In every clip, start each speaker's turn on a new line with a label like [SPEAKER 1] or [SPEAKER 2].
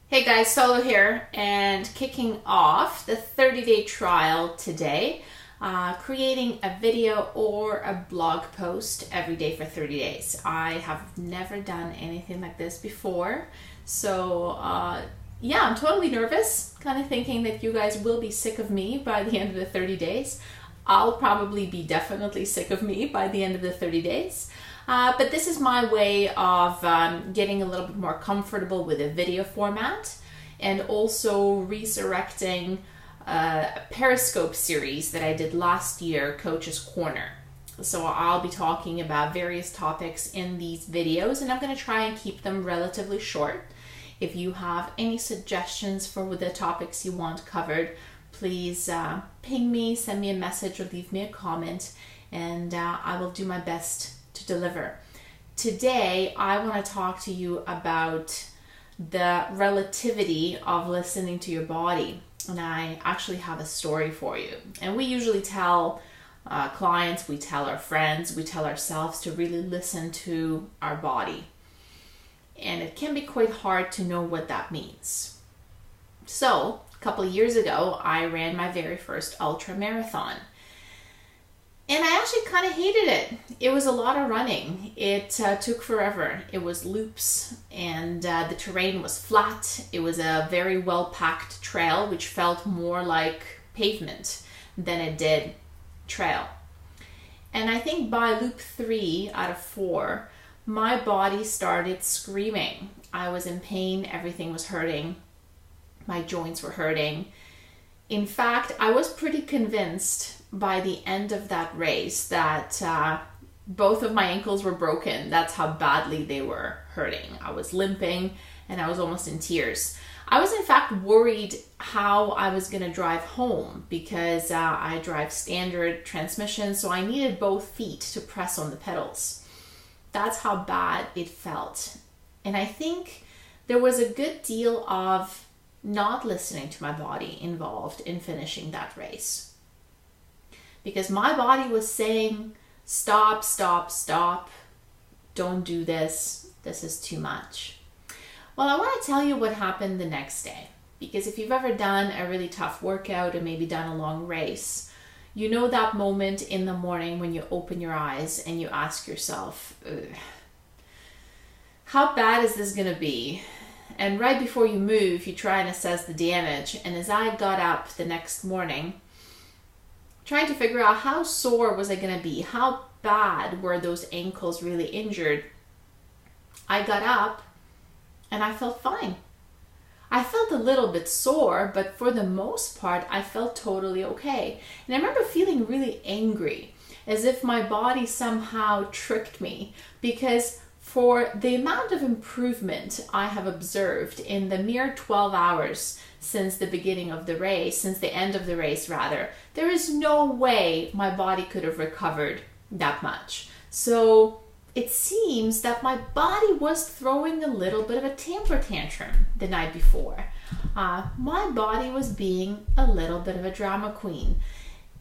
[SPEAKER 1] Hey guys, Solo here, and kicking off the 30-day trial today, creating a video or a blog post every day for 30 days. I have never done anything like this before, so yeah, I'm totally nervous, kind of thinking that you guys will be sick of me by the end of the 30 days. I'll probably be definitely sick of me by the end of the 30 days. But this is my way of getting a little bit more comfortable with a video format, and also resurrecting a Periscope series that I did last year, Coach's Corner. So I'll be talking about various topics in these videos, and I'm going to try and keep them relatively short. If you have any suggestions for the topics you want covered, please ping me, send me a message, or leave me a comment, and I will do my best to deliver. Today, I want to talk to you about the relativity of listening to your body. And I actually have a story for you. And we usually tell clients, we tell our friends, we tell ourselves to really listen to our body. And it can be quite hard to know what that means. So, a couple of years ago, I ran my very first ultra marathon. And I actually kind of hated it. It was a lot of running. It took forever. It was loops, and the terrain was flat. It was a very well-packed trail, which felt more like pavement than it did trail. And I think by loop 3 out of 4, my body started screaming. I was in pain. Everything was hurting. My joints were hurting. In fact, I was pretty convinced by the end of that race that both of my ankles were broken. That's how badly they were hurting. I was limping and I was almost in tears. I was in fact worried how I was going to drive home because I drive standard transmission, so I needed both feet to press on the pedals. That's how bad it felt. And I think there was a good deal of not listening to my body involved in finishing that race. Because my body was saying, stop, stop, stop, don't do this, this is too much. Well, I want to tell you what happened the next day. Because if you've ever done a really tough workout or maybe done a long race, you know that moment in the morning when you open your eyes and you ask yourself, how bad is this going to be? And right before you move, you try and assess the damage. And as I got up the next morning, trying to figure out how sore was I going to be, how bad were those ankles really injured, I got up and I felt fine. I felt a little bit sore, but for the most part, I felt totally okay. And I remember feeling really angry, as if my body somehow tricked me, because for the amount of improvement I have observed in the mere 12 hours since the beginning of the race, since the end of the race rather, there is no way my body could have recovered that much. So it seems that my body was throwing a little bit of a temper tantrum the night before. My body was being a little bit of a drama queen.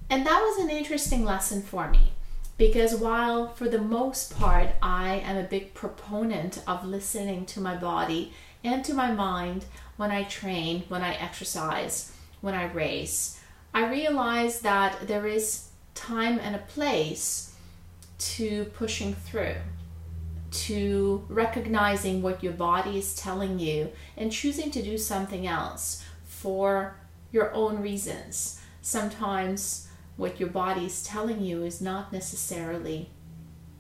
[SPEAKER 1] And that was an interesting lesson for me. Because while for the most part I am a big proponent of listening to my body and to my mind when I train, when I exercise, when I race, I realize that there is time and a place to pushing through, to recognizing what your body is telling you and choosing to do something else for your own reasons. Sometimes what your body is telling you is not necessarily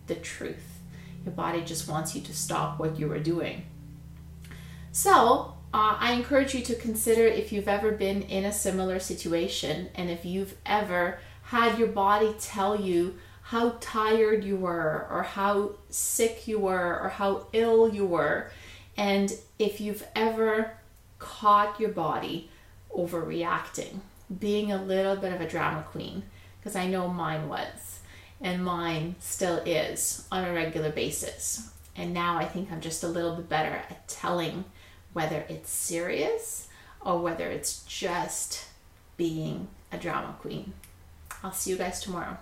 [SPEAKER 1] the truth. Your body just wants you to stop what you are doing. So I encourage you to consider if you've ever been in a similar situation, and if you've ever had your body tell you how tired you were, or how sick you were, or how ill you were, and if you've ever caught your body overreacting, being a little bit of a drama queen, because I know mine was, and mine still is on a regular basis. And now I think I'm just a little bit better at telling whether it's serious or whether it's just being a drama queen. I'll see you guys tomorrow.